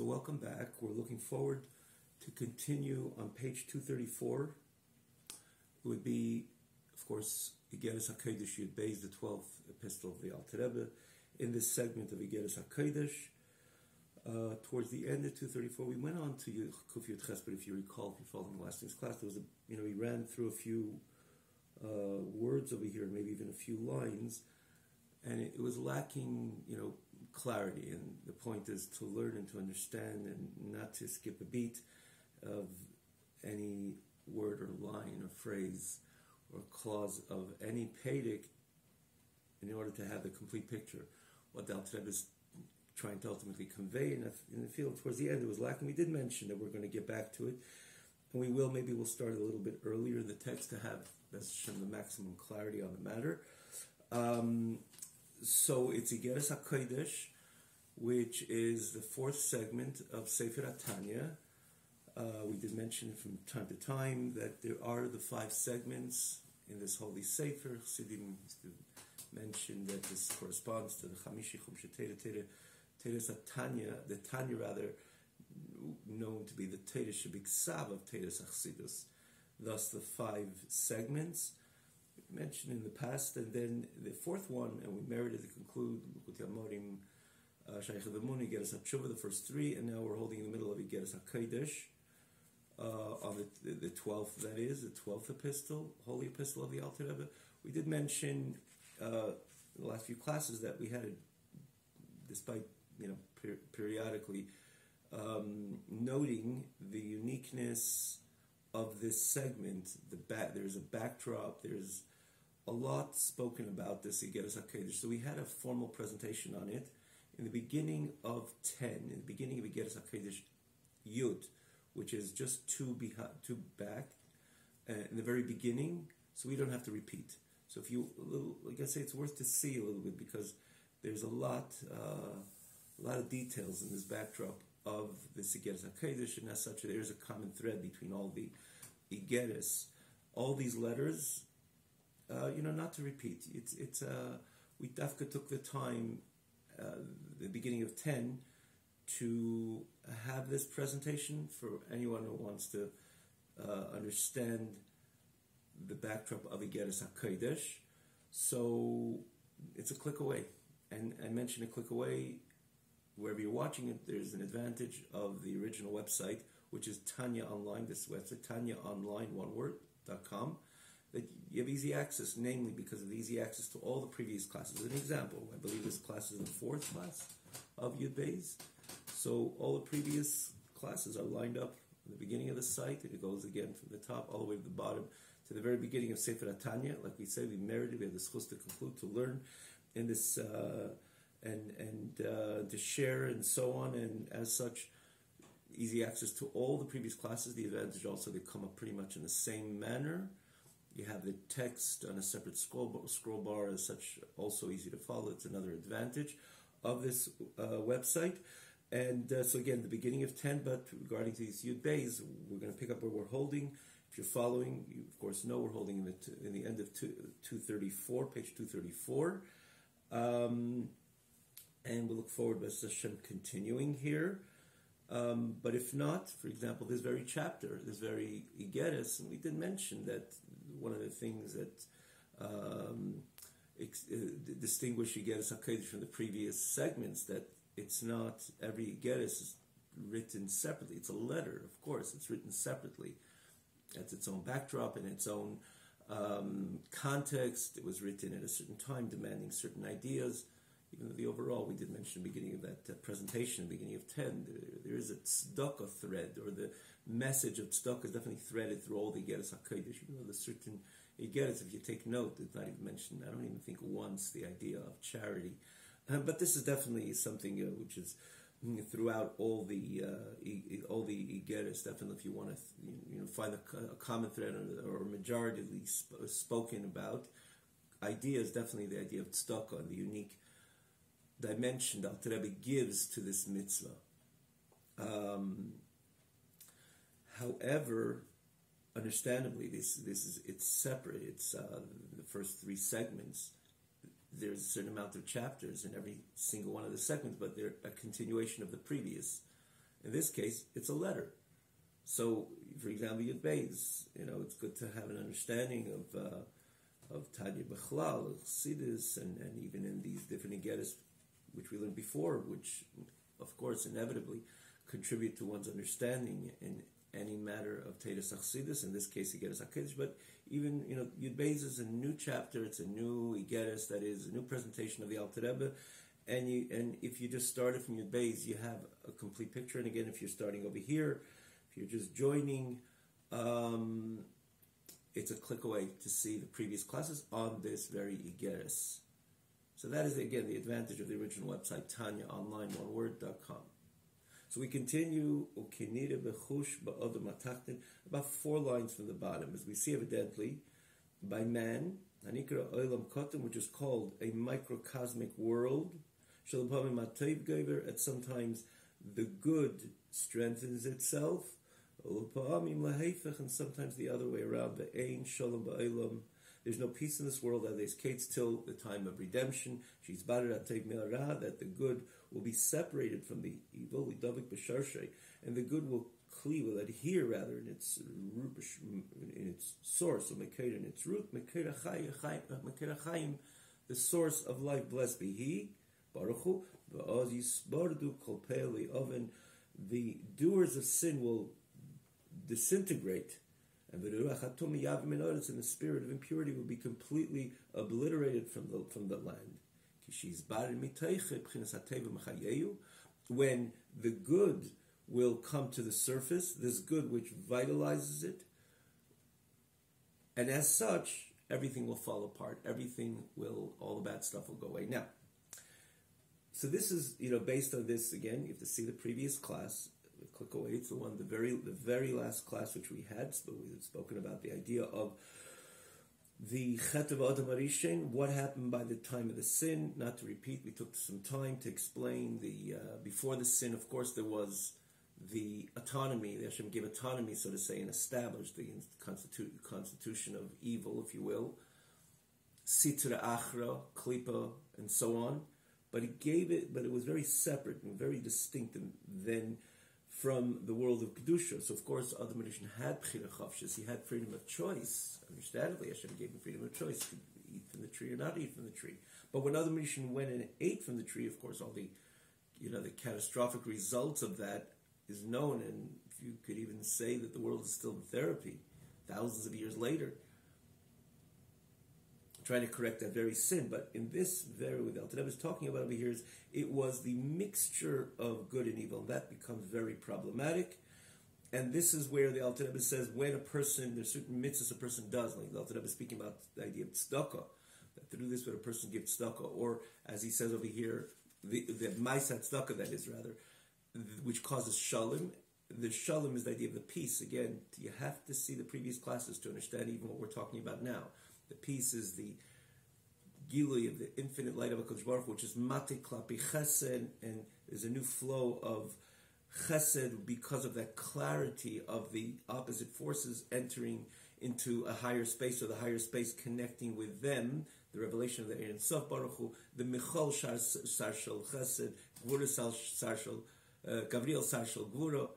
So welcome back. We're looking forward to continue on page 234. It would be, of course, Igeres HaKodesh Yud Beis, the 12th epistle of the Alter Rebbe. In this segment of Igeres HaKodesh, towards the end of 234, we went on to Kuf Yud Ches, but if you recall, if you're following last week's class, there was we ran through a few words over here, maybe even a few lines, and it was lacking, clarity. And the point is to learn and to understand and not to skip a beat of any word or line or phrase or clause of any Pedic in order to have the complete picture. What the Alter Rebbe is trying to ultimately convey in the field. Towards the end, it was lacking. We did mention that we're going to get back to it, and maybe we'll start a little bit earlier in the text to have the maximum clarity on the matter. So it's Igeres HaKodesh, which is the fourth segment of Sefer Tanya. We did mention from time to time that there are the 5 segments in this holy Sefer. Chassidim used to mention that this corresponds to the Chamishi Chumshe Teres Tanya, the Tanya rather, known to be the Teres Shebiksav of Teres Chassidus. Thus the 5 segments mentioned in the past, and then the fourth one, and we merited to conclude with Yamorim Shaykh Adamuni, Igeres HaTshuva, the first 3, and now we're holding in the middle of Igeres HaKodesh on the 12th, that is, the 12th epistle, holy epistle of the Alter Rebbe. We did mention in the last few classes that we had, despite periodically noting the uniqueness of this segment, there's a backdrop, there's a lot spoken about this Igeres HaKodesh. So we had a formal presentation on it in the beginning of Igeres HaKodesh Yud, which is just two back, in the very beginning, so we don't have to repeat. So if like I say, it's worth to see a little bit because there's a lot of details in this backdrop of this Igeres HaKodesh, and as such, there is a common thread between all the Igeres, all these letters. Not to repeat. We Dafka took the time, the beginning of 10, to have this presentation for anyone who wants to understand the backdrop of Igeres HaKodesh. So it's a click away, and I mentioned a click away. Wherever you're watching it, there's an advantage of the original website, which is Tanya Online, this website, tanyaonline.com, that you have easy access, namely because of the easy access to all the previous classes. As an example, I believe this class is the 4th class of Yud Beis. So all the previous classes are lined up at the beginning of the site, and it goes again from the top all the way to the bottom to the very beginning of Sefer Tanya. Like we said, we have the schus to conclude, to learn in this and to share and so on, and as such, easy access to all the previous classes. The advantage also, they come up pretty much in the same manner. You have the text on a separate scroll bar, as such, also easy to follow. It's another advantage of this website. And so again, the beginning of 10, but regarding to these Yud Beis, we're going to pick up where we're holding. If you're following, you of course know we're holding in the end of 234, page 234. And we look forward to Hashem continuing here. But if not, for example, this very chapter, this very Igeres, and we did mention that one of the things that distinguish Igeres HaKodesh from the previous segments, that it's not every Igeres is written separately. It's a letter, of course, it's written separately. It's its own backdrop and its own context. It was written at a certain time, demanding certain ideas. Even though the overall, we did mention at the beginning of that presentation, beginning of 10, there is a tzedakah thread, or the message of tzedakah is definitely threaded through all the Igeres HaKodesh. Even though there's certain Igeres, if you take note, it's not even mentioned, I don't even think once, the idea of charity. But this is definitely something which is throughout all the Igeres. Definitely, if you want to find a common thread or majoritively spoken about ideas, definitely the idea of tzedakah and the unique dimension that Alter Rebbe gives to this mitzvah. However, understandably, it's separate. It's the first 3 segments. There's a certain amount of chapters in every single one of the segments, but they're a continuation of the previous In this case, it's a letter. So, for example, Yud Beis, it's good to have an understanding of Tanya Bechlal, Chassidus, and even in these different Igeris, which we learned before, which, of course, inevitably contribute to one's understanding in any matter of Teres Chassidus, in this case, Igeris HaKiddush, but even, Yud Beis is a new chapter, it's a new Igeris, that is, a new presentation of the Alter Rebbe, and if you just started from Yud Beis, you have a complete picture, and again, if you're starting over here, if you're just joining, it's a click away to see the previous classes on this very Igeris. So that is, again, the advantage of the original website, TanyaOnline1word.com. So we continue, about 4 lines from the bottom, as we see evidently, by man, which is called a microcosmic world, at sometimes the good strengthens itself, and sometimes the other way around. There's no peace in this world, there's Kates till the time of redemption. That the good will be separated from the evil, and the good will adhere rather in its source, in its root, the source of life. Blessed be He, Baruch Hu. The doers of sin will disintegrate, and the spirit of impurity will be completely obliterated from the land. When the good will come to the surface, this good which vitalizes it, and as such, everything will fall apart. All the bad stuff will go away. Now, so this is, based on this, again, you have to see the previous class. Click away. It's the very last class which we had spoken about the idea of the Chet of Adam Arishen, what happened by the time of the sin. Not to repeat, we took some time to explain before the sin, of course, there was the autonomy, the Hashem gave autonomy, so to say, and established the constitution of evil, if you will, Sitra Achra, Klipa, and so on. But it was very separate and very distinct then from the world of Kedusha. So, of course, Adam Rishon had Bchira Chavshis, he had freedom of choice. Understandably, Hashem gave him freedom of choice to eat from the tree or not eat from the tree. But when Adam Rishon went and ate from the tree, of course, all the catastrophic results of that is known, and if you could even say that the world is still in therapy, thousands of years later, trying to correct that very sin. But in this what the Alter Rebbe is talking about over here is it was the mixture of good and evil, and that becomes very problematic. And this is where the Alter Rebbe says when there's certain mitzvahs a person does, like the Alter Rebbe is speaking about the idea of tzedakah, that through this when a person gives tzedakah, or as he says over here, the ma'aseh tzedakah, that is rather, which causes shalom. The shalom is the idea of the peace. Again, you have to see the previous classes to understand even what we're talking about now. The peace is the gilui of the infinite light of HaKadosh Baruch Hu, which is mate klapi chesed, and there's a new flow of chesed because of that clarity of the opposite forces entering into a higher space, or the higher space connecting with them, the revelation of the Ein Sof Baruch Hu, the Michal Sarshal Chesed, Gvura Sarshal, Gavriel Sarshal Gvura,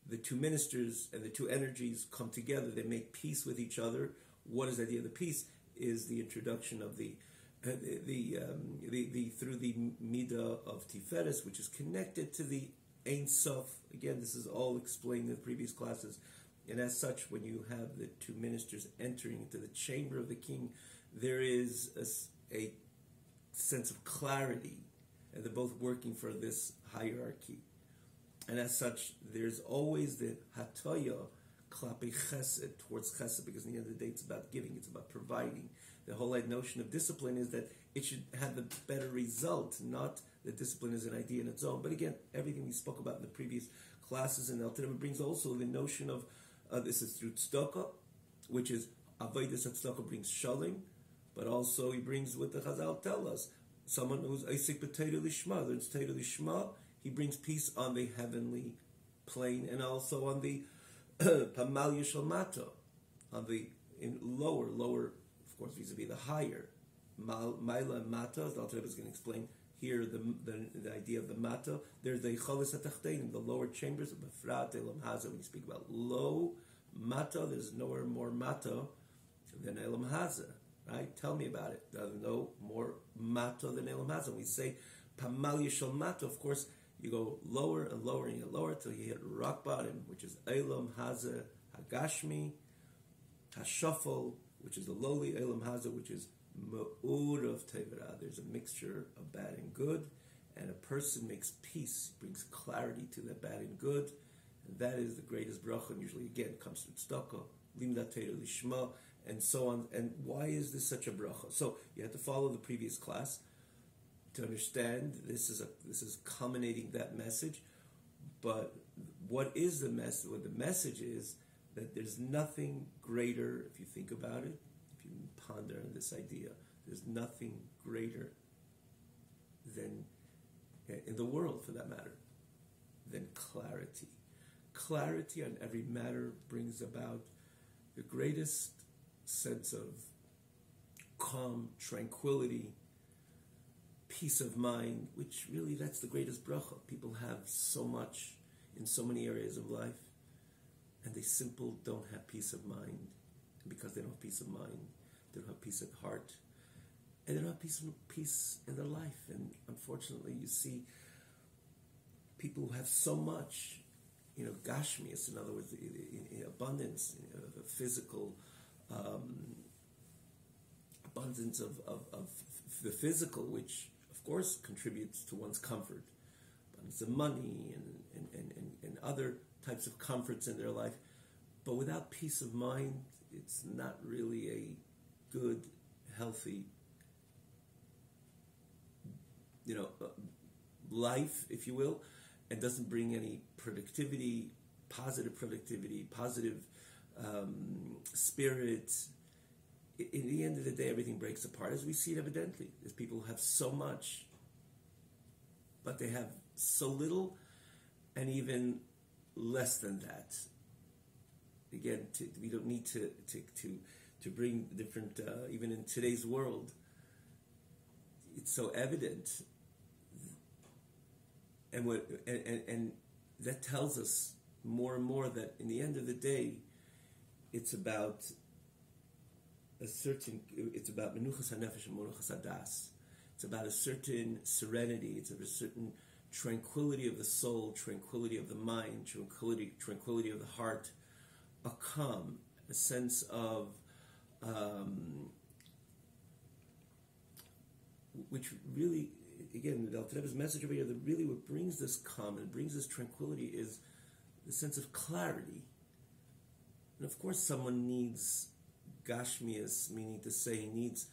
the two ministers and the two energies come together, they make peace with each other. What is the idea of the peace? Is the introduction of the through the midah of Tiferes, which is connected to the Ein Sof. Again, this is all explained in the previous classes. And as such, when you have the two ministers entering into the chamber of the king, there is a sense of clarity, and they're both working for this hierarchy. And as such, there's always the hataya klapi chesed, towards chesed, because in the end of the day, it's about giving, it's about providing. The whole notion of discipline is that it should have the better result, not that discipline is an idea in its own. But again, everything we spoke about in the previous classes, and Alter Rebbe brings also the notion of this is through tzedakah, which is avodas tzedakah brings shalom, but also he brings what the Chazal tell us. Someone who's Eisik b'Torah lishma, learns Torah lishma, he brings peace on the heavenly plane and also on the Pamal Yishal Mata, on the lower, of course, vis-a-vis the higher. Maila and Mata, as the Alter Rebbe is going to explain here the idea of the mata. There's the cholis hatachtein, the lower chambers of befrat elam haza. When you speak about low mata, there's nowhere more mata than elam haza. Right? Tell me about it. There's no more mata than elam haza. When we say pamal yishal mata, of course, you go lower and lower and you get lower till you hit rock bottom, which is elam haza hagashmi, hashafal, which is the lowly, elam haza, which is ma'ur of tevera. There's a mixture of bad and good, and a person makes peace, brings clarity to that bad and good, and that is the greatest bracha. And usually, again, it comes to tzedakah, limdat Torah lishma, and so on. And why is this such a bracha? So you have to follow the previous class to understand this is culminating that message. But what is the message? What the message is that there's nothing greater, if you think about it, if you ponder on this idea, there's nothing greater than, in the world for that matter, than clarity. Clarity on every matter brings about the greatest sense of calm, tranquility, peace of mind, which really, that's the greatest bracha. People have so much in so many areas of life, and they simply don't have peace of mind. And because they don't have peace of mind, they don't have peace of heart, and they don't have peace in their life. And unfortunately, you see people who have so much, gashmias, in other words, in abundance, the physical abundance of the physical, which of course contributes to one's comfort, abundance of money and other types of comforts in their life, but without peace of mind, it's not really a good, healthy, life, if you will, and doesn't bring any productivity, positive spirit. In the end of the day, everything breaks apart, as we see it evidently. There's people who have so much, but they have so little, and even less than that. Again, we don't need to bring different, even in today's world, it's so evident, and that tells us more and more that in the end of the day, it's about menuchas hanefesh and menuchas hadas. It's about a certain serenity. It's a certain tranquility of the soul, tranquility of the mind, tranquility of the heart, a calm, a sense of which really, again, the Alter Rebbe's message over here, that really what brings this calm and brings this tranquility is the sense of clarity. And of course, someone needs gashmias, meaning to say he needs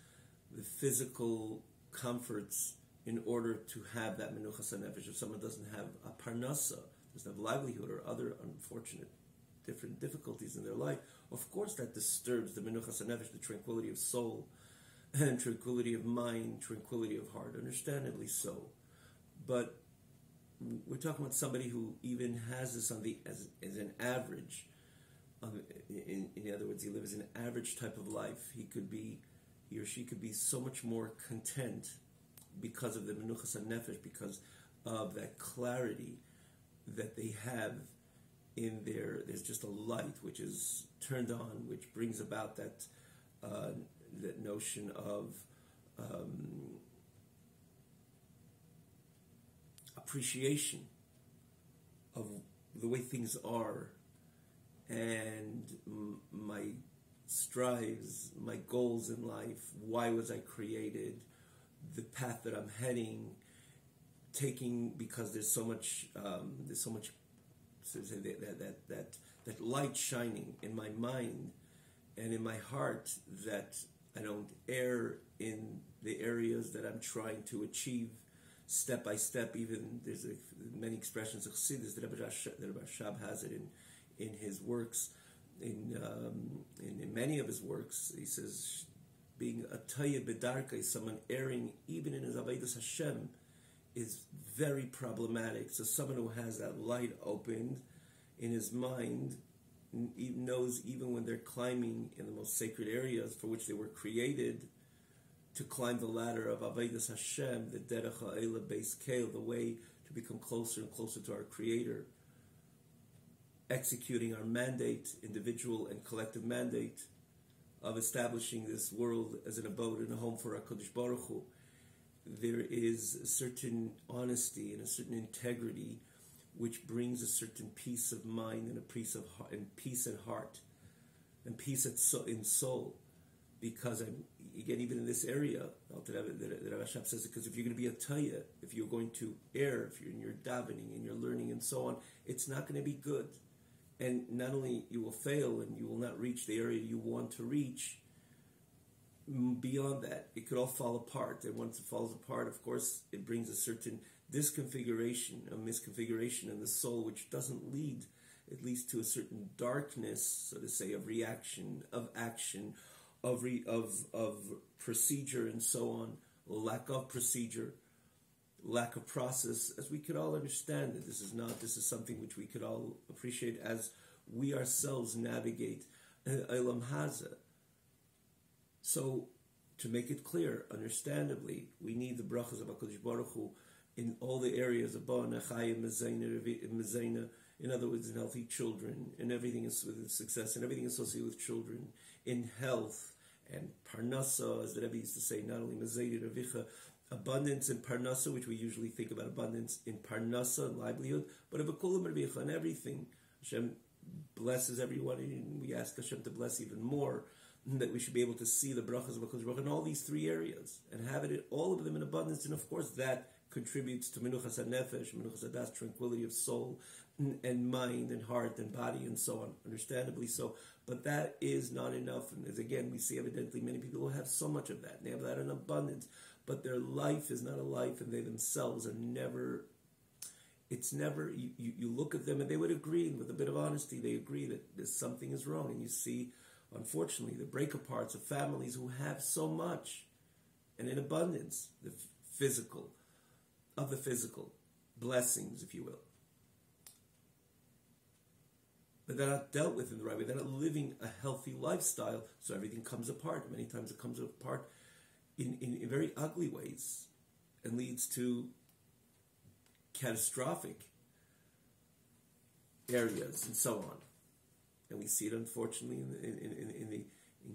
the physical comforts in order to have that menuchas hanefesh. If someone doesn't have a parnasa, doesn't have livelihood or other unfortunate different difficulties in their life, of course that disturbs the menuchas hanefesh, the tranquility of soul, and tranquility of mind, tranquility of heart, understandably so. But we're talking about somebody who even has this as an average. In other words, he lives an average type of life. He or she could be so much more content because of the menuchas hanefesh, because of that clarity that they have in there's just a light which is turned on, which brings about that notion of appreciation of the way things are, and my strives, my goals in life, why was I created, the path that I'm heading, taking, because there's so much so to say, that light shining in my mind and in my heart, that I don't err in the areas that I'm trying to achieve step by step. Even there's many expressions of chassidus that Rabbi Rashab has it in his works, in many of his works. He says, being a taya bedarka, someone erring even in his avodas Hashem, is very problematic. So someone who has that light opened in his mind knows even when they're climbing in the most sacred areas for which they were created, to climb the ladder of Avodas Hashem, the Derech Ha'ela Beis Kel, the way to become closer and closer to our Creator, executing our mandate, individual and collective mandate, of establishing this world as an abode and a home for HaKadosh Baruch Hu. There is a certain honesty and a certain integrity which brings a certain peace of mind and a peace of heart, and peace at heart and peace in soul. Because again, even in this area, the Rav Ashab says, because if you're going to be a Tanya, if you're going to err, if you're in your davening and your learning and so on, it's not going to be good. And not only you will fail and you will not reach the area you want to reach, beyond that, it could all fall apart. And once it falls apart, of course, it brings a certain disconfiguration, a misconfiguration in the soul, which doesn't lead, it leads to a certain darkness, so to say, of reaction, of action, of procedure and so on, lack of procedure, lack of process, as we could all understand that this is something which we could all appreciate as we ourselves navigate Olam Hazeh. So, to make it clear, understandably, we need the brachas of HaKadosh Baruch Hu in all the areas of Ba'ana, Chayim, Mezayna, in other words, in healthy children, in everything is with success, and everything associated with children, in health, and Parnasa, as the Rebbe used to say, not only Mezayna, Ravicha, abundance in Parnasa, which we usually think about abundance in Parnasa, and livelihood, but of Akulam Ravicha, and everything. Hashem blesses everyone, and we ask Hashem to bless even more, that we should be able to see the brachas of HaKadosh Baruch Hu in all these three areas, and have it, all of them in abundance, and of course that contributes to Menuchas HaNefesh, Menuchas HaDas, tranquility of soul, and mind, and heart, and body, and so on, understandably so. But that is not enough, and as again, we see evidently many people who have so much of that, and they have that in abundance, but their life is not a life, and they themselves are never, it's never, you look at them, and they would agree, and with a bit of honesty, they agree that something is wrong, and you see, unfortunately, the break-aparts of families who have so much, and in abundance, the physical, blessings, if you will. But they're not dealt with in the right way. They're not living a healthy lifestyle, so everything comes apart. Many times it comes apart in very ugly ways and leads to catastrophic areas and so on. And we see it, unfortunately, in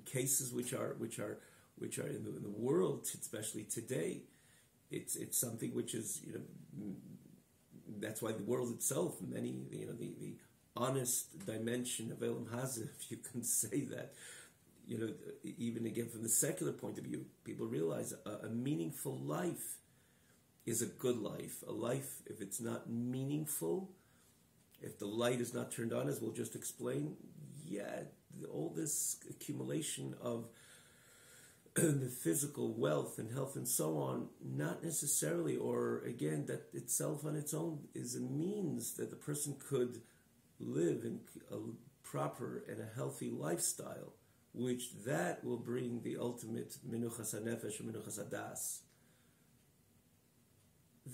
cases which are in the world, especially today. It's something which is, that's why the world itself, many, the honest dimension of Olam Hazeh, if you can say that, even again from the secular point of view, people realize a meaningful life is a good life. A life, if it's not meaningful, if the light is not turned on, as we'll just explain, all this accumulation of the physical wealth and health and so on, not necessarily, or again, that itself on its own is a means that the person could live in a proper and a healthy lifestyle, which that will bring the ultimate Menuchas HaNefesh and Menuchas HaDas.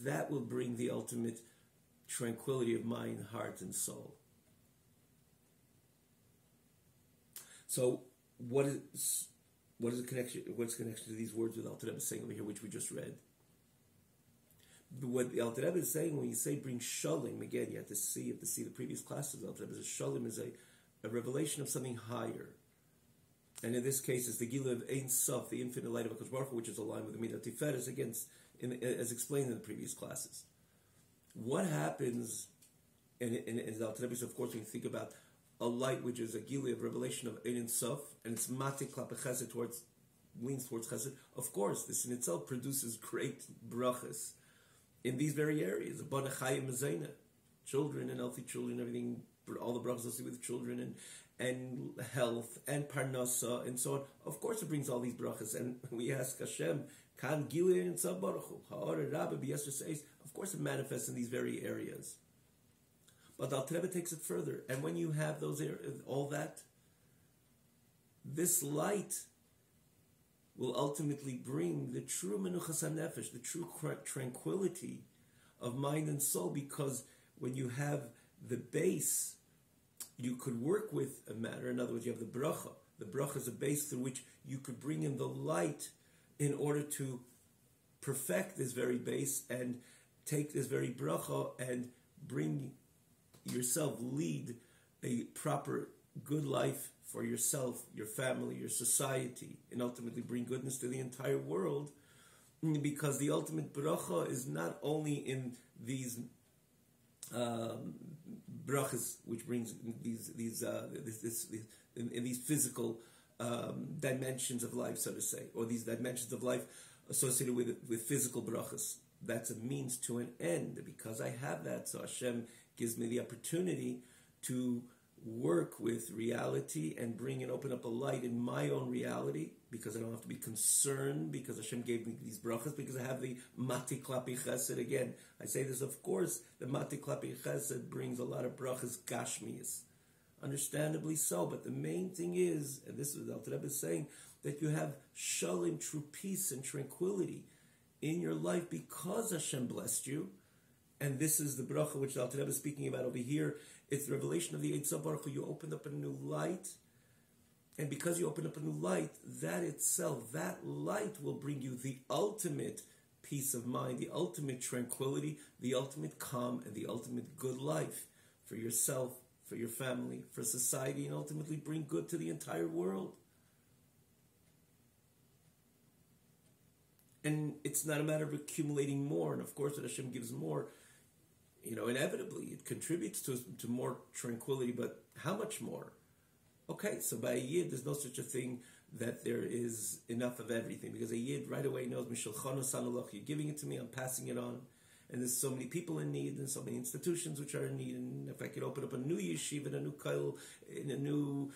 That will bring the ultimate tranquility of mind, heart, and soul. So, what is the connection? What's the connection to these words with Alter Rebbe saying over here, which we just read? What the Alter Rebbe is saying when you say bring shalim, again, you have to see the previous classes. Alter Rebbe says shalim is a revelation of something higher, and in this case, it's the Gila of Ein Sof, the infinite light of HaKadosh Baruch Hu, which is aligned with the Midah Tiferes, as explained in the previous classes. What happens, and as Alter Rebbe says, of course, when you think about a light which is a Gila of revelation of Ein Sof, and it's matik klap chesed leans towards chesed. Of course, this in itself produces great brachas in these very areas. Bana chayim mezayna, children and healthy children, everything, all the brachas associated with children and health and parnasa and so on. Of course, it brings all these brachas, and we ask Hashem, kan Gila Ein Sof baruch hu, ha'or rabbi b'yesher seis. Of course, it manifests in these very areas. But Alter Rebbe takes it further, and when you have those all that, this light will ultimately bring the true menuchas hanefesh, the true tranquility of mind and soul, because when you have the base, you could work with a matter. In other words, you have the bracha. The bracha is a base through which you could bring in the light in order to perfect this very base and take this very bracha and bring yourself, lead a proper good life for yourself, your family, your society, and ultimately bring goodness to the entire world. Because the ultimate bracha is not only in these brachas, which brings in these physical dimensions of life, so to say, or these dimensions of life associated with physical brachas. That's a means to an end. Because I have that, so Hashem gives me the opportunity to work with reality and bring and open up a light in my own reality, because I don't have to be concerned, because Hashem gave me these brachas, because I have the mati klapi chesed. Again, I say this, of course, the mati klapi chesed brings a lot of brachas gashmias, understandably so, but the main thing is, and this is what Alter Rebbe is saying, that you have shalom, true peace and tranquility in your life because Hashem blessed you. And this is the bracha which the Alter Rebbe is speaking about over here. It's the revelation of the Eitzah Baruch Hu. You opened up a new light, and because you opened up a new light, that itself, that light will bring you the ultimate peace of mind, the ultimate tranquility, the ultimate calm, and the ultimate good life for yourself, for your family, for society, and ultimately bring good to the entire world. And it's not a matter of accumulating more, and of course that Hashem gives more, inevitably it contributes to more tranquility, but how much more? Okay, so by a yid, there's no such a thing that there is enough of everything, because a yid right away knows, you're giving it to me, I'm passing it on. And there's so many people in need, and so many institutions which are in need. And if I could open up a new yeshiva, a new koil, in a new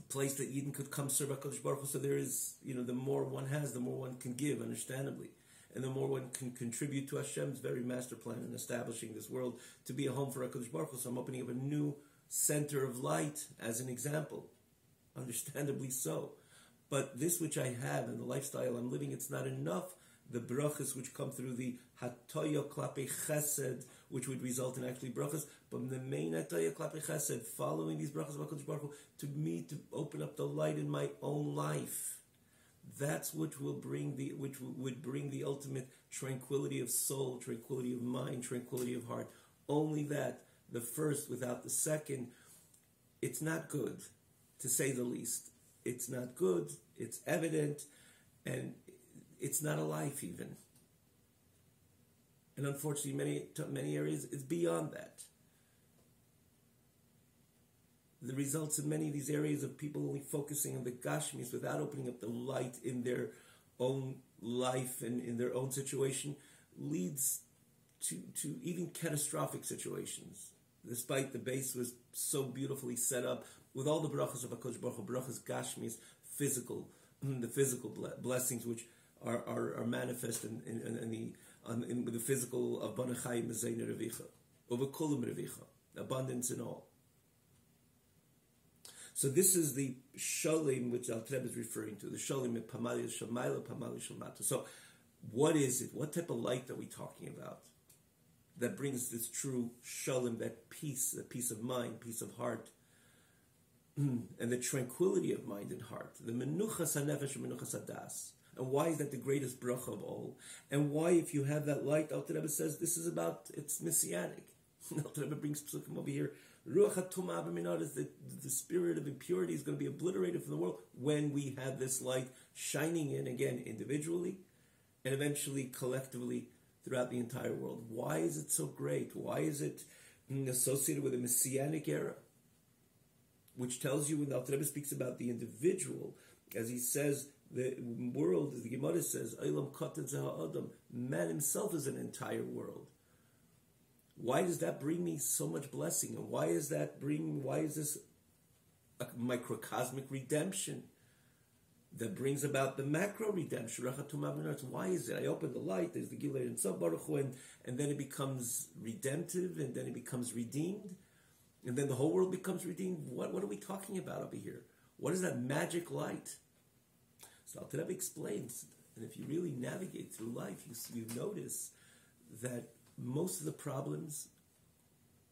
place that Yidden could come serve HaKadosh Baruch Hu, so there is, the more one has, the more one can give, understandably. And the more one can contribute to Hashem's very master plan in establishing this world to be a home for HaKadosh Baruch Hu. So I'm opening up a new center of light as an example, understandably so. But this which I have and the lifestyle I'm living, it's not enough. The brachas which come through the hatoya klape chesed, which would result in actually brachas, but the main hatoya klape chesed, following these brachas of HaKadosh Baruch Hu, to me to open up the light in my own life. That's which would bring the ultimate tranquility of soul, tranquility of mind, tranquility of heart. Only that, the first without the second, it's not good, to say the least. It's not good, it's evident, and it's not a life even. And unfortunately, many areas, it's beyond that. The results in many of these areas of people only focusing on the Gashmis without opening up the light in their own life and in their own situation leads to even catastrophic situations. Despite the base was so beautifully set up with all the brachas of HaKadosh Baruch Hu, brachas Gashmis, the physical blessings which are manifest in the physical of Banachayim Mezein Revicha, over Kulam Revicha, abundance in all. So this is the Shalom which Alter Rebbe is referring to, the Shalom of Pamali Shamayla, Pamali Shalmata. So what is it? What type of light are we talking about that brings this true Shalom, that peace of mind, peace of heart, and the tranquility of mind and heart, the Menuchas HaNefesh and Menuchas HaDas? And why is that the greatest bracha of all? And why, if you have that light, Alter Rebbe says this is about, it's messianic. Alter Rebbe brings psukim over here. Ruach HaTumah B'minad is the spirit of impurity is going to be obliterated from the world when we have this light shining in again individually and eventually collectively throughout the entire world. Why is it so great? Why is it associated with a messianic era? Which tells you when Alter Rebbe speaks about the individual, as he says, the world, as the Gemara says, Eilam Katan Zeha Adam, man himself is an entire world. Why does that bring me so much blessing? And why is this a microcosmic redemption that brings about the macro redemption? Why is it? I open the light, there's the Gilei and Tzav Baruch Hu, and then it becomes redemptive, and then it becomes redeemed, and then the whole world becomes redeemed. What are we talking about over here? What is that magic light? So Alter Rebbe explains, and if you really navigate through life, you notice that most of the problems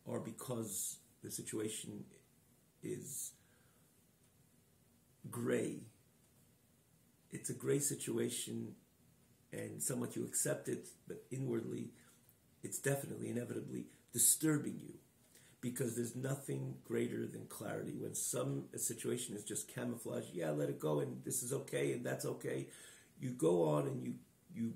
are because the situation is gray, it's a gray situation, and somewhat you accept it, but inwardly, it's definitely, inevitably disturbing you, because there's nothing greater than clarity. When a situation is just camouflage, yeah, let it go, and this is okay, and that's okay. You go on and you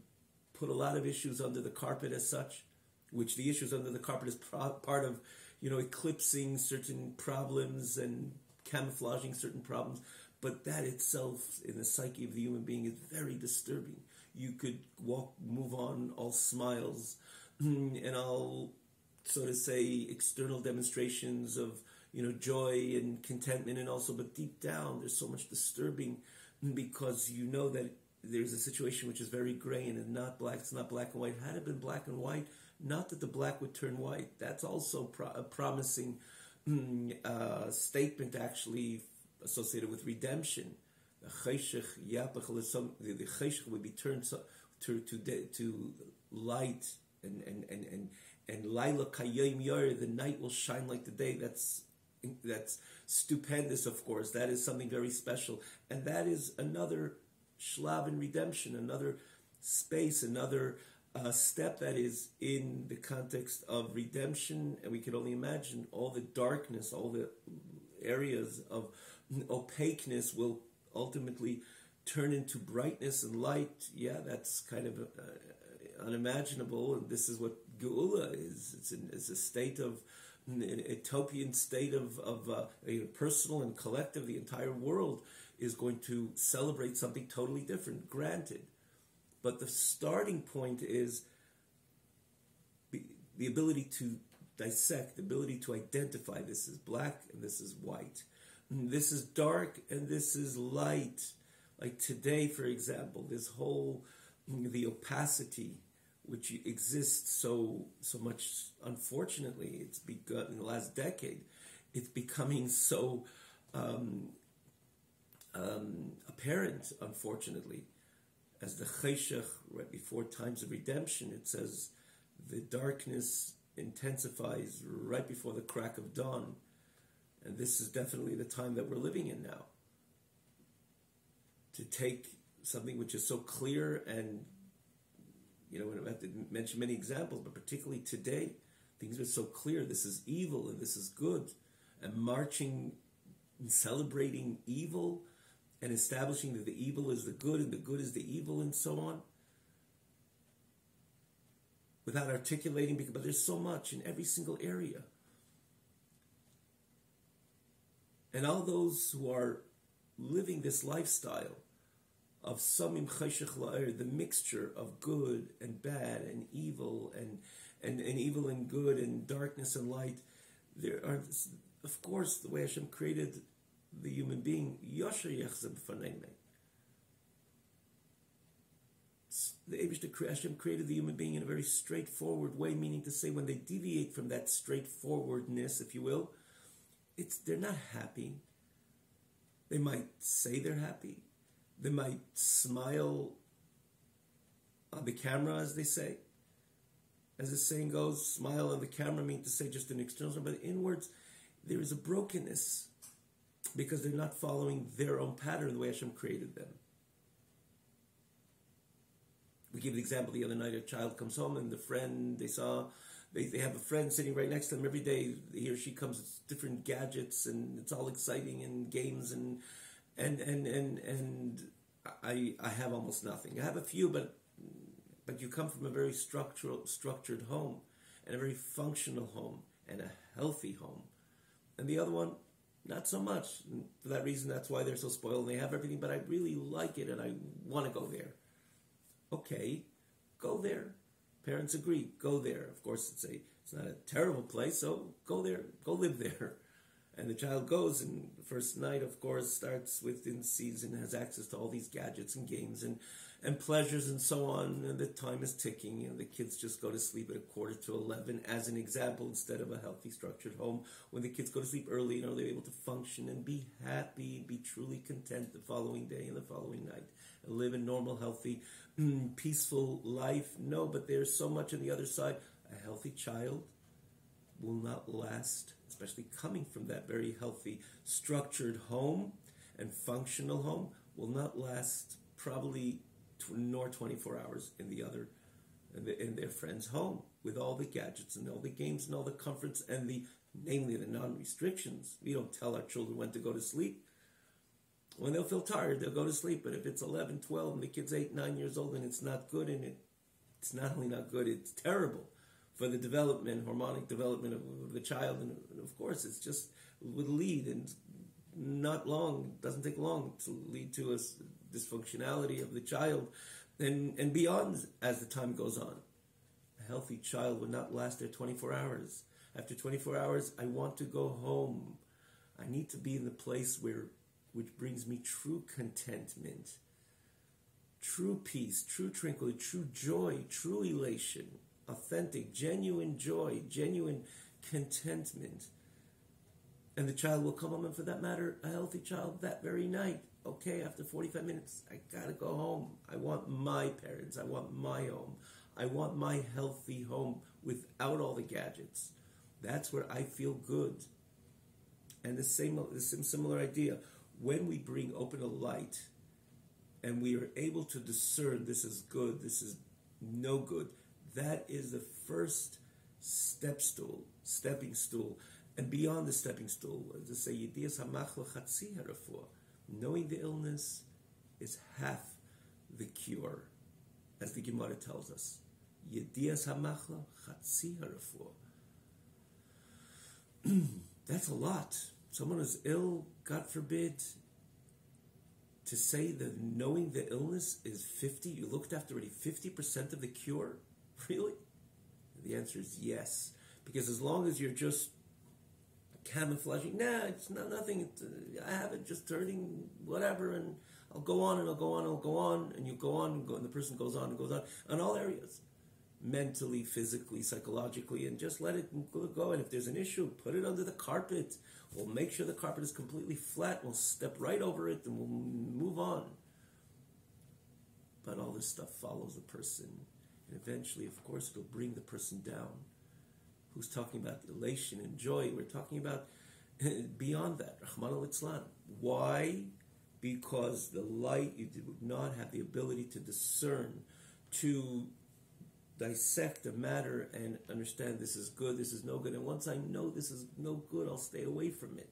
put a lot of issues under the carpet as such, which the issues under the carpet is part of, eclipsing certain problems and camouflaging certain problems. But that itself, in the psyche of the human being, is very disturbing. You could move on, all smiles, and all, so to say, external demonstrations of, joy and contentment, and also, but deep down, there's so much disturbing, because you know that there's a situation which is very gray and it's not black. It's not black and white. Had it been black and white, not that the black would turn white. That's also a promising statement, actually, associated with redemption. The cheshech would be turned to light, and Laila Kayim Yor, the night will shine like the day. That's stupendous, of course. That is something very special, and that is another shlav in redemption, another space, another step that is in the context of redemption. And we can only imagine all the darkness, all the areas of opaqueness will ultimately turn into brightness and light. Yeah, that's kind of unimaginable, and this is what Geula is. It's a state of, an utopian state of personal and collective. The entire world is going to celebrate something totally different, granted. But the starting point is the ability to dissect, the ability to identify, this is black and this is white. This is dark and this is light. Like today, for example, this whole, the opacity which exists so much, unfortunately, it's begun in the last decade, it's becoming so apparent, unfortunately, as the cheshech, right before times of redemption, it says the darkness intensifies right before the crack of dawn. And this is definitely the time that we're living in now. To take something which is so clear, and, we don't have to mention many examples, but particularly today, things are so clear. This is evil and this is good. And marching and celebrating evil and establishing that the evil is the good and the good is the evil and so on, without articulating, but there's so much in every single area. And all those who are living this lifestyle of samim cheshech la'er, the mixture of good and bad and evil and evil and good and darkness and light, there are, of course, the way Hashem created the human being, yosher yechzeh b'fanei mei. The Hashem created the human being in a very straightforward way, meaning to say, when they deviate from that straightforwardness, if you will, they're not happy. They might say they're happy. They might smile on the camera, as they say. As the saying goes, smile on the camera means to say just an external, but inwards, there is a brokenness because they're not following their own pattern the way Hashem created them. We gave the example the other night, a child comes home and the friend they have a friend sitting right next to them every day. He or she comes with different gadgets and it's all exciting and games and I have almost nothing. I have a few, but you come from a very structured home and a very functional home and a healthy home. And the other one, not so much. And for that reason, that's why they're so spoiled and they have everything, but I really like it and I want to go there. Okay, go there. Parents agree, go there. Of course, it's not a terrible place, so go there, go live there. And the child goes, and the first night, of course, starts within season, has access to all these gadgets and games and pleasures and so on, and the time is ticking. The kids just go to sleep at 11:45, as an example, instead of a healthy, structured home. When the kids go to sleep early, they're able to function and be happy, be truly content the following day and the following night, and live a normal, healthy, peaceful life. No, but there's so much on the other side. A healthy child will not last, especially coming from that very healthy, structured home and functional home, will not last probably nor 24 hours in the other, in their friend's home, with all the gadgets and all the games and all the comforts and namely the non-restrictions. We don't tell our children when to go to sleep. When they'll feel tired, they'll go to sleep. But if it's 11, 12, and the kid's 8, 9 years old and it's not good, and it's not only not good, it's terrible for the hormonic development of the child. And of course, it's just would lead, and doesn't take long to lead to a dysfunctionality of the child and beyond as the time goes on. A healthy child would not last there 24 hours. After 24 hours, I want to go home. I need to be in the place which brings me true contentment, true peace, true tranquility, true joy, true elation, authentic, genuine joy, genuine contentment. And the child will come home, and for that matter, a healthy child that very night. Okay, after 45 minutes, I gotta go home. I want my parents. I want my home. I want my healthy home without all the gadgets. That's where I feel good. And the similar idea. When we bring a light and we are able to discern this is good, this is no good, that is the first stepping stool. And beyond the stepping stool, to say, Yediyas hamachla chatzi harafua. Knowing the illness is half the cure, as the Gemara tells us. Yediyas hamachla chatzi harafua. That's a lot. Someone who's ill, God forbid, to say that knowing the illness is 50, you looked after already 50% of the cure? Really? The answer is yes. Because as long as you're just camouflaging, it's not nothing, I have it just turning whatever, and I'll go on and I'll go on and I'll go on, and you go on and go, and the person goes on and goes on all areas. Mentally, physically, psychologically, and just let it go. And if there's an issue, put it under the carpet. We'll make sure the carpet is completely flat. We'll step right over it and we'll move on. But all this stuff follows the person. And eventually, of course, it'll bring the person down. Who's talking about elation and joy? We're talking about beyond that. Rahman al-Islam. Why? Because the light, you would not have the ability to discern, to dissect the matter and understand this is good, this is no good. And once I know this is no good, I'll stay away from it.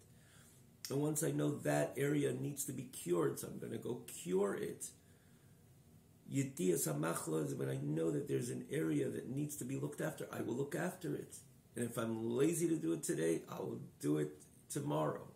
And once I know that area needs to be cured, so I'm going to go cure it. Yediyas hamachla is when I know that there's an area that needs to be looked after, I will look after it. And if I'm lazy to do it today, I will do it tomorrow.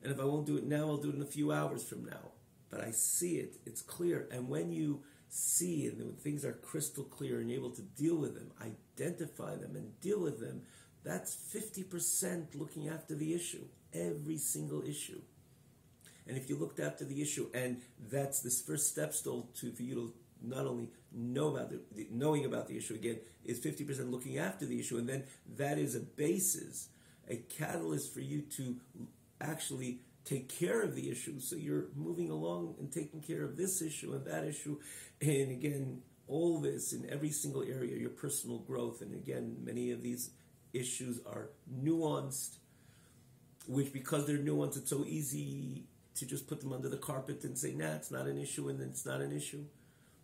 And if I won't do it now, I'll do it in a few hours from now. But I see it, it's clear. And when you see and when things are crystal clear and you're able to deal with them, identify them and deal with them, that's 50% looking after the issue, every single issue. And if you looked after the issue, and that's this first step still for you to not only know about knowing about the issue again, is 50% looking after the issue, and then that is a basis, a catalyst for you to actually take care of the issue. So you're moving along and taking care of this issue and that issue. And again, all this in every single area, your personal growth. And again, many of these issues are nuanced, which because they're nuanced, it's so easy to just put them under the carpet and say, it's not an issue, and then it's not an issue.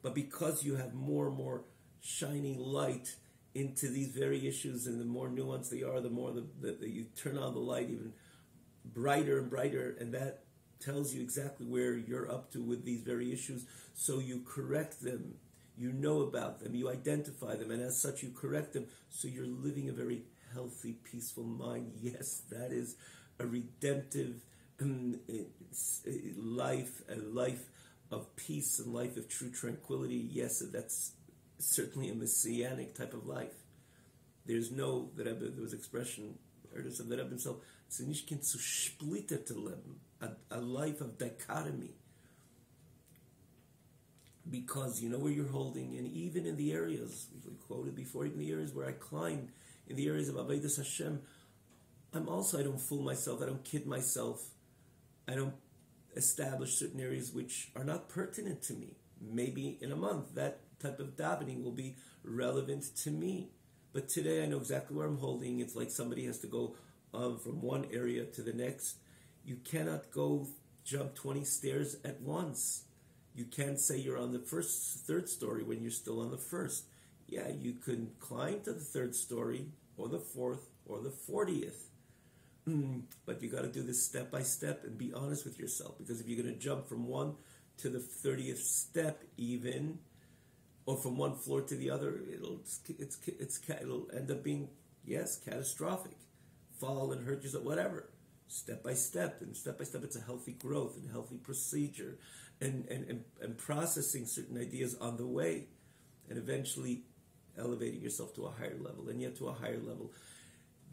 But because you have more and more shining light into these very issues, and the more nuanced they are, the more that you turn on the light even brighter and brighter, and that tells you exactly where you're up to with these very issues. So you correct them, you know about them, you identify them, and as such you correct them, so you're living a very healthy, peaceful mind. Yes, that is a redemptive life, a life of peace and life of true tranquility. Yes, that's certainly a messianic type of life. There's no, there was expression, heard of the Rebbe himself, a life of dichotomy. Because you know where you're holding, and even in the areas, we quoted before, even the areas where I climb, in the areas of Avodas Hashem, I don't fool myself, I don't kid myself, I don't establish certain areas which are not pertinent to me. Maybe in a month, that type of davening will be relevant to me. But today I know exactly where I'm holding. It's like somebody has to go from one area to the next. You cannot go jump 20 stairs at once. You can't say you're on the third story when you're still on the first. Yeah, you can climb to the third story, or the fourth, or the 40th. But you got to do this step by step and be honest with yourself. Because if you're going to jump from one to the 30th step even, or from one floor to the other, it'll end up being, yes, catastrophic. Fall and hurt yourself, whatever. Step by step, and step by step, it's a healthy growth and healthy procedure, and processing certain ideas on the way, and eventually elevating yourself to a higher level, and yet to a higher level.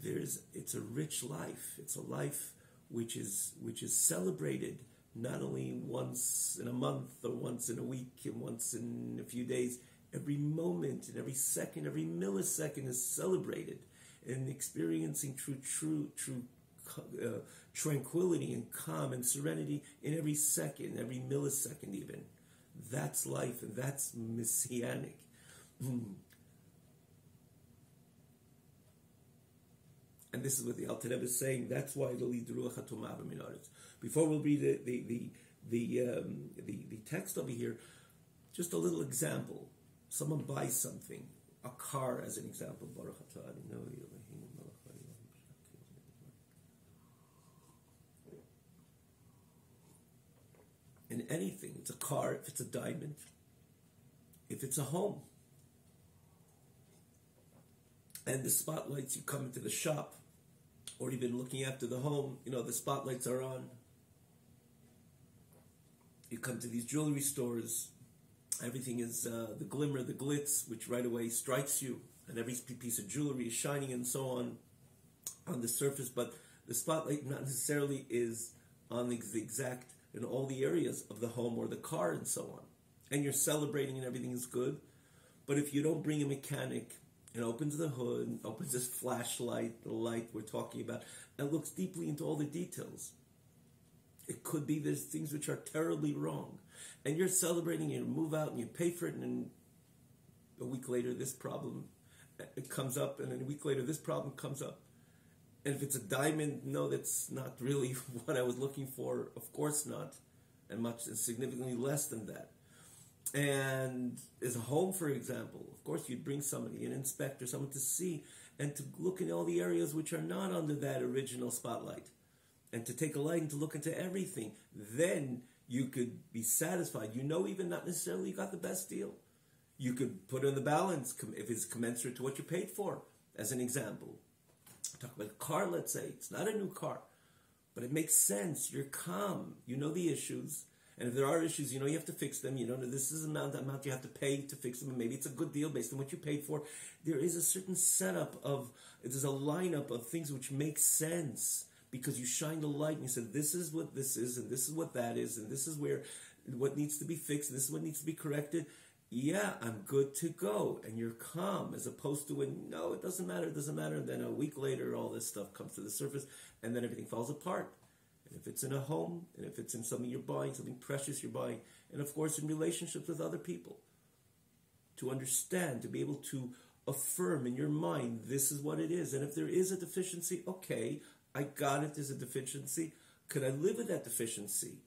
It's a rich life. It's a life which is celebrated not only once in a month or once in a week and once in a few days. Every moment and every second, every millisecond is celebrated, and experiencing true tranquility and calm and serenity in every second, every millisecond even. That's life, and that's messianic. And this is what the Alter Rebbe is saying. That's why it'll lead Ruach HaTumah B'minaretz. Before we'll read the text over here, just a little example. Someone buys something, a car as an example. Baruch atah Adonai Eloheinu melech haolam. In anything, it's a car, if it's a diamond, if it's a home. And the spotlights, you come into the shop, or even looking after the home, the spotlights are on. You come to these jewelry stores, everything is the glimmer, the glitz, which right away strikes you, and every piece of jewelry is shining and so on the surface, but the spotlight not necessarily is on the exact, in all the areas of the home or the car and so on. And you're celebrating and everything is good, but if you don't bring a mechanic and opens the hood, and opens this flashlight, the light we're talking about, and looks deeply into all the details, it could be there's things which are terribly wrong. And you're celebrating, you move out and you pay for it, and a week later this problem it comes up, and then a week later this problem comes up. And if it's a diamond, no, that's not really what I was looking for. Of course not. And much significantly less than that. And as a home, for example, of course you'd bring somebody, an inspector, someone to see and to look in all the areas which are not under that original spotlight, and to take a light and to look into everything. Then you could be satisfied. Even not necessarily you got the best deal. You could put it in the balance if it's commensurate to what you paid for, as an example. Talk about a car, let's say. It's not a new car, but it makes sense. You're calm. You know the issues. And if there are issues, you have to fix them. This is the amount you have to pay to fix them, and maybe it's a good deal based on what you paid for. There is a certain setup there's a lineup of things which make sense, because you shine the light and you said, this is what this is, and this is what that is, and this is what needs to be fixed, and this is what needs to be corrected. Yeah, I'm good to go. And you're calm, as opposed to when, no, it doesn't matter. And then a week later, all this stuff comes to the surface, and then everything falls apart. And if it's in a home, and if it's in something you're buying, something precious you're buying, and of course in relationships with other people, to understand, to be able to affirm in your mind, this is what it is. And if there is a deficiency, okay, I got it, there's a deficiency. Could I live with that deficiency?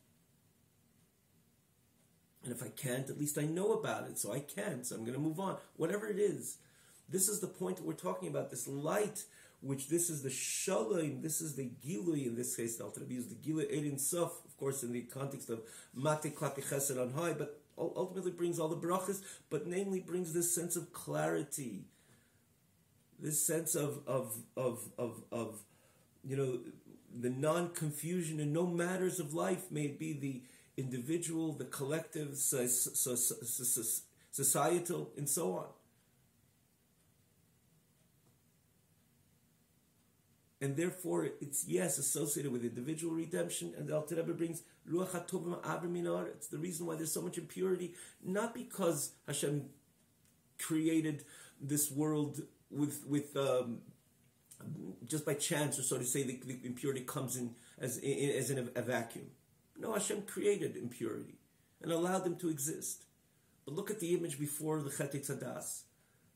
And if I can't, at least I know about it, so I can, so I'm going to move on. Whatever it is. This is the point that we're talking about, this light, which this is the shalom, this is the gilui, in this case, the Alter Rebbe used the gilui Ein Sof, of course, in the context of Mate Klapi Chesed on high, but ultimately brings all the brachas, but namely brings this sense of clarity, this sense of the non-confusion in no matters of life, may it be the individual, the collective, societal, and so on. And therefore, it's, yes, associated with individual redemption, and the Alter Rebbe brings Ruach HaTovim Minar. It's the reason why there's so much impurity, not because Hashem created this world with just by chance, or so to say, the impurity comes in as in a vacuum. No, Hashem created impurity and allowed them to exist. But look at the image before the Chet Tzadas.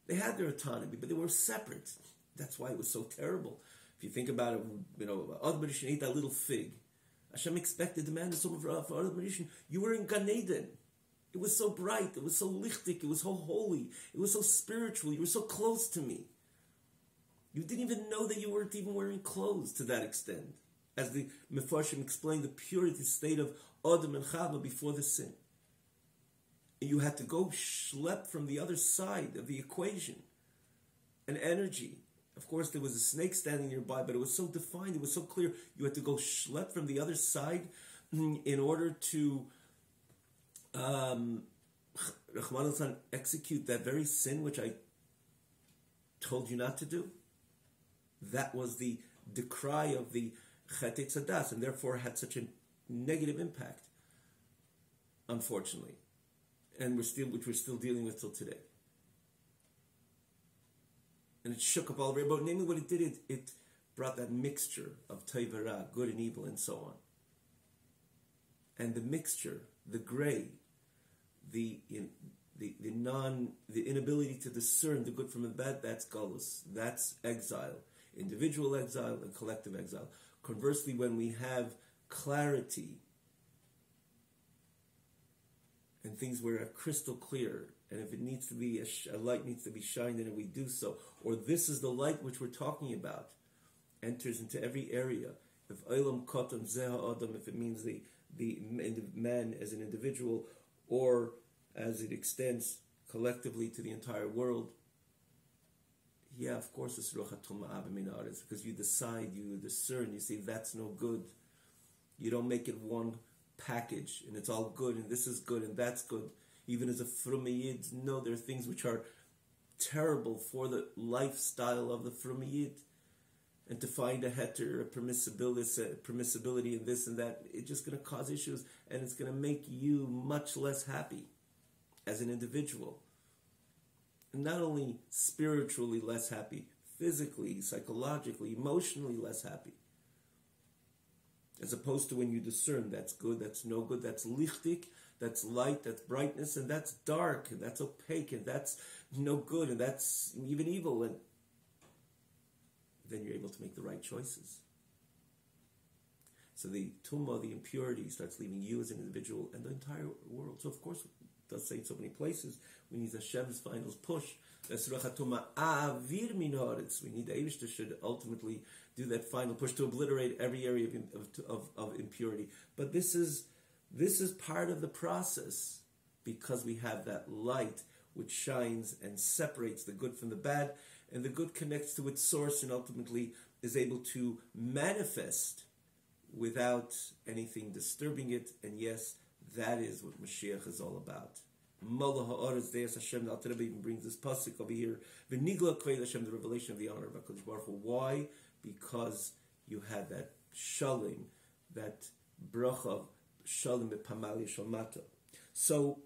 They had their autonomy, but they were separate. That's why it was so terrible. If you think about it, Adam Rishon ate that little fig. Hashem expected, demanded so much for Adam Rishon. You were in Gan Eden. It was so bright, it was so lichtig, it was so holy, it was so spiritual, you were so close to me. You didn't even know that you weren't even wearing clothes to that extent. As the Mefarshim explained, the purity state of Adam and Chava before the sin. And you had to go schlep from the other side of the equation. An energy. Of course, there was a snake standing nearby, but it was so defined, it was so clear. You had to go schlep from the other side in order to execute that very sin which I told you not to do. That was the decry of the Chet Tzadas, and therefore had such a negative impact, unfortunately, and which we're still dealing with till today. And it shook up all the way. But namely, what it did, it brought that mixture of Tevara, good and evil, and so on. And the mixture, the gray, the inability to discern the good from the bad, that's galus, that's exile, individual exile and collective exile. Conversely, when we have clarity and things where are crystal clear, and if it needs to be a light needs to be shined in it, we do so. Or this is the light which we're talking about, enters into every area. If Olam Kotam Zeha Adam, if it means the man as an individual, or as it extends collectively to the entire world, yeah, of course it's Ruach HaTuma'ah b'minaris, because you decide, you discern, you see that's no good. You don't make it one package, and it's all good, and this is good, and that's good. Even as a Frumiyid, no, there are things which are terrible for the lifestyle of the Frumiyid. And to find a heter, a permissibility in this and that, it's just going to cause issues, and it's going to make you much less happy as an individual. And not only spiritually less happy, physically, psychologically, emotionally less happy. As opposed to when you discern that's good, that's no good, that's lichtik, that's light, that's brightness, and that's dark, and that's opaque, and that's no good, and that's even evil, and then you're able to make the right choices. So the tumah, the impurity, starts leaving you as an individual and the entire world. So of course, it does say in so many places, we need Hashem's final push. We need the Eibishter should ultimately do that final push to obliterate every area of impurity. But this is part of the process, because we have that light which shines and separates the good from the bad, and the good connects to its source and ultimately is able to manifest without anything disturbing it. And yes, that is what Mashiach is all about. Mola ha'aretz deis Hashem. Al Rebbe even brings this pasuk over here. V'nigla kvei Hashem, the revelation of the honor of HaKadosh Baruch Hu. Why? Because you had that shalim, that bracha of shalim b'pamali shalmata. So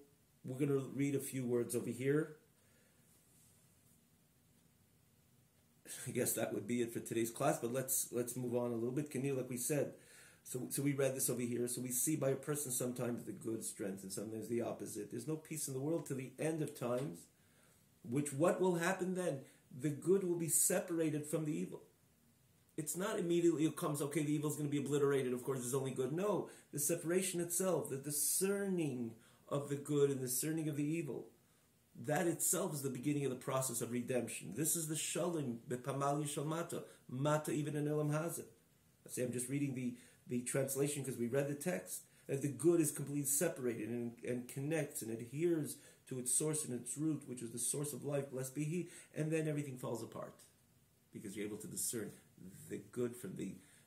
we're going to read a few words over here. I guess that would be it for today's class, but let's move on a little bit. Kenil, like we said, so we read this over here. So we see by a person sometimes the good strength and sometimes the opposite. There's no peace in the world to the end of times, what will happen then? The good will be separated from the evil. It's not immediately it comes, okay, the evil is going to be obliterated, of course there's only good. No, the separation itself, the discerning of the good and the discerning of the evil, that itself is the beginning of the process of redemption. This is the shalim b'pamal yishal mata even in elam hazeh. I say I'm just reading the translation because we read the text. That the good is completely separated and connects and adheres to its source and its root, which is the source of life, blessed be He, and then everything falls apart because you're able to discern the good from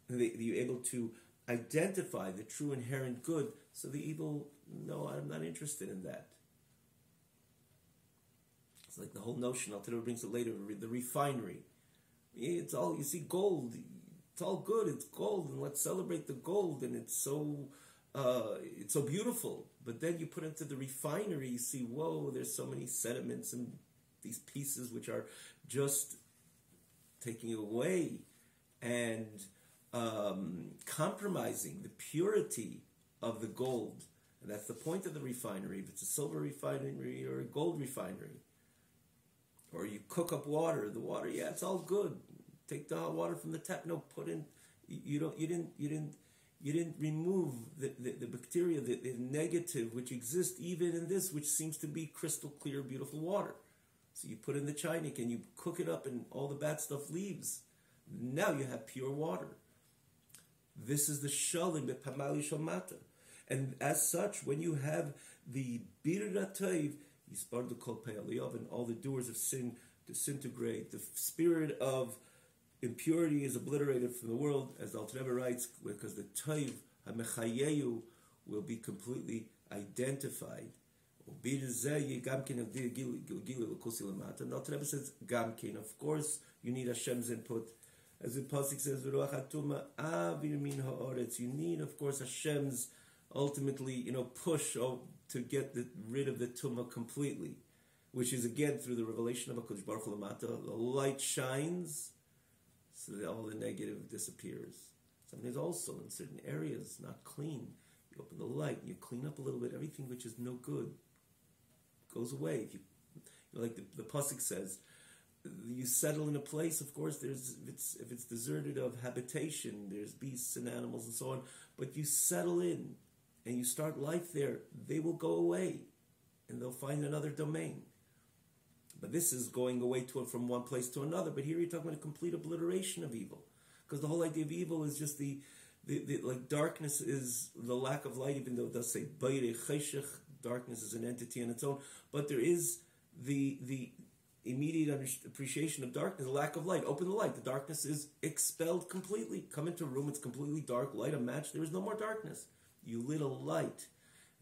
you're able to identify the true inherent good. So the evil, no, I'm not interested in that. It's like the whole notion, Al-Tador brings it later, the refinery. It's all, you see gold, it's all good, it's gold, and let's celebrate the gold, and it's so beautiful. But then you put into the refinery, you see, whoa, there's so many sediments and these pieces which are just taking away and compromising the purity of the gold. And that's the point of the refinery. If it's a silver refinery or a gold refinery, or you cook up water, the water, yeah, it's all good. Take the hot water from the tap. No, put in. You didn't You didn't remove the bacteria, the negative, which exists even in this, which seems to be crystal clear, beautiful water. So you put in the chaynik and you cook it up and all the bad stuff leaves. Now you have pure water. This is the shalim, the pamali shamata. And as such, when you have the birra toiv, yispardu kol pe'aliyav, and all the doers of sin disintegrate, the spirit of impurity is obliterated from the world, as the Alter Rebbe writes, because the toiv hamechayeyu will be completely identified. And the Alter Rebbe says, Gamkin, of course, you need Hashem's input. As the Pasuk says, you need, of course, Hashem's ultimately, push to get rid of the tumah completely, which is again through the revelation of HaKadosh Baruch Hu Lamata. The light shines, so that all the negative disappears. Sometimes also in certain areas not clean, you open the light, you clean up a little bit. Everything which is no good goes away. If you like the pasuk says, you settle in a place. Of course, if it's deserted of habitation, there's beasts and animals and so on. But you settle in and you start life there. They will go away, and they'll find another domain. But this is going away from one place to another. But here you're talking about a complete obliteration of evil, because the whole idea of evil is just the like darkness is the lack of light. Even though it does say bayre cheshech, darkness is an entity on its own. But there is the immediate appreciation of darkness, the lack of light. Open the light, the darkness is expelled completely. Come into a room, it's completely dark. Light a match, there is no more darkness. You lit a light,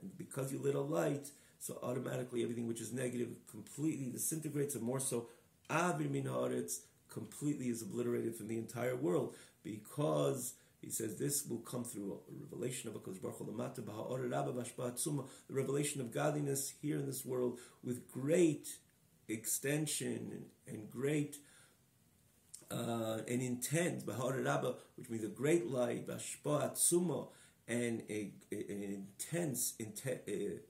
and because you lit a light, so automatically everything which is negative completely disintegrates, and more so, Avir min haaretz completely is obliterated from the entire world, because he says this will come through a revelation of HaKadosh Baruch Hu Lamata b'ha'or rabba v'hashpa'at tzuma, the revelation of godliness here in this world with great extension and great and intense b'ha'or rabba, which means a great light, v'hashpa'at tzuma, and an intense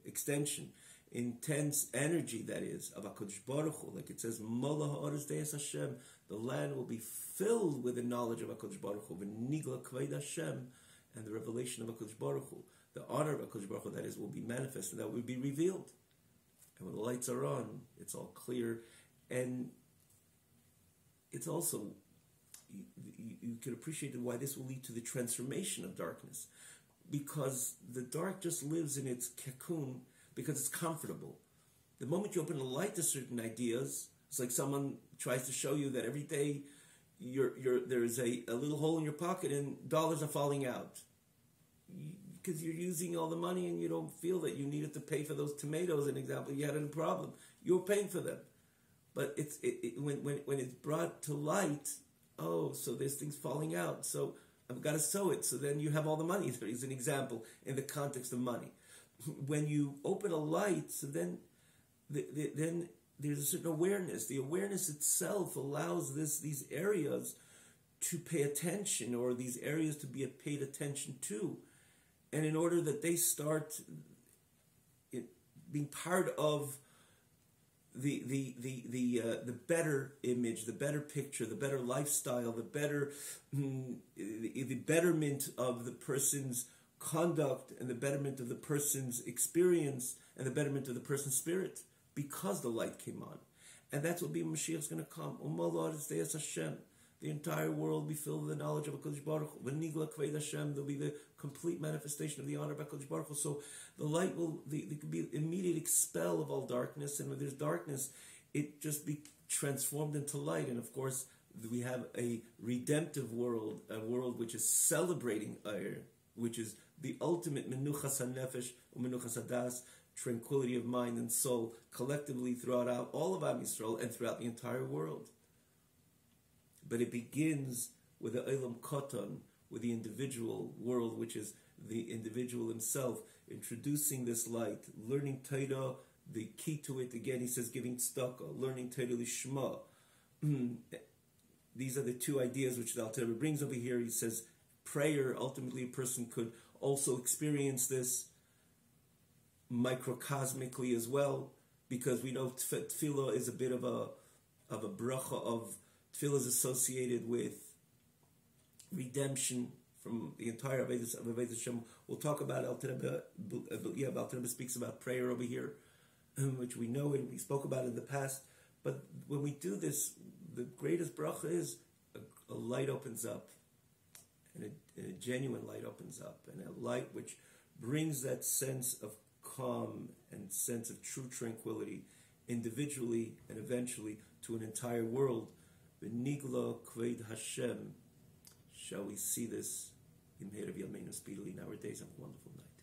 extension, intense energy, that is, of HaKadosh Baruch Hu, like it says, Mola ha'oretz de'es Hashem, the land will be filled with the knowledge of HaKadosh Baruch Hu, v'nigla kved Hashem, and the revelation of HaKadosh Baruch Hu, the honor of HaKadosh Baruch Hu, that is, will be manifest, and that will be revealed. And when the lights are on, it's all clear, and it's also, you can appreciate why this will lead to the transformation of darkness, because the dark just lives in its cocoon because it's comfortable. The moment you open a light to certain ideas, it's like someone tries to show you that every day there's a little hole in your pocket and dollars are falling out. Because you're using all the money and you don't feel that you needed to pay for those tomatoes, an example, you had a problem. You were paying for them. But when it's brought to light, so there's things falling out. So I've got to sow it. So then you have all the money. There is an example in the context of money. When you open a light, so then there's a certain awareness. The awareness itself allows these areas to pay attention, or these areas to be paid attention to. And in order that they start being part of the better image, the better picture, the better lifestyle, the betterment of the person's conduct, and the betterment of the person's experience, and the betterment of the person's spirit, because the light came on. And that's what Mashiach is going to come. The entire world will be filled with the knowledge of HaKadosh Baruch Hu. V'nigla kved Hashem, there'll be the complete manifestation of the honor of HaKadosh Baruch Hu. So the light will, there could be immediate expel of all darkness, and when there's darkness, it just be transformed into light. And of course, we have a redemptive world, a world which is celebrating Eir, which is the ultimate menuchas hanefesh u'menuchas hadas, tranquility of mind and soul, collectively throughout all of Am Yisrael and throughout the entire world. But it begins with the Eilam Koton, with the individual world, which is the individual himself, introducing this light, learning Torah, the key to it, again, he says, giving tzedakah, learning Torah lishma. These are the two ideas which the Alter Rebbe brings over here. He says, prayer, ultimately a person could also experience this microcosmically as well, because we know tefillah is a bit of a bracha of, tefillah is associated with redemption from the entire Avodas Hashem. We'll talk about Alter Rebbe speaks about prayer over here, which we know and we spoke about in the past. But when we do this, the greatest bracha is a light opens up, and a genuine light opens up, and a light which brings that sense of calm and sense of true tranquility individually and eventually to an entire world. V'nigla kved Hashem. Shall we see this in Meir Yameinu speedily in our days? Have a wonderful night.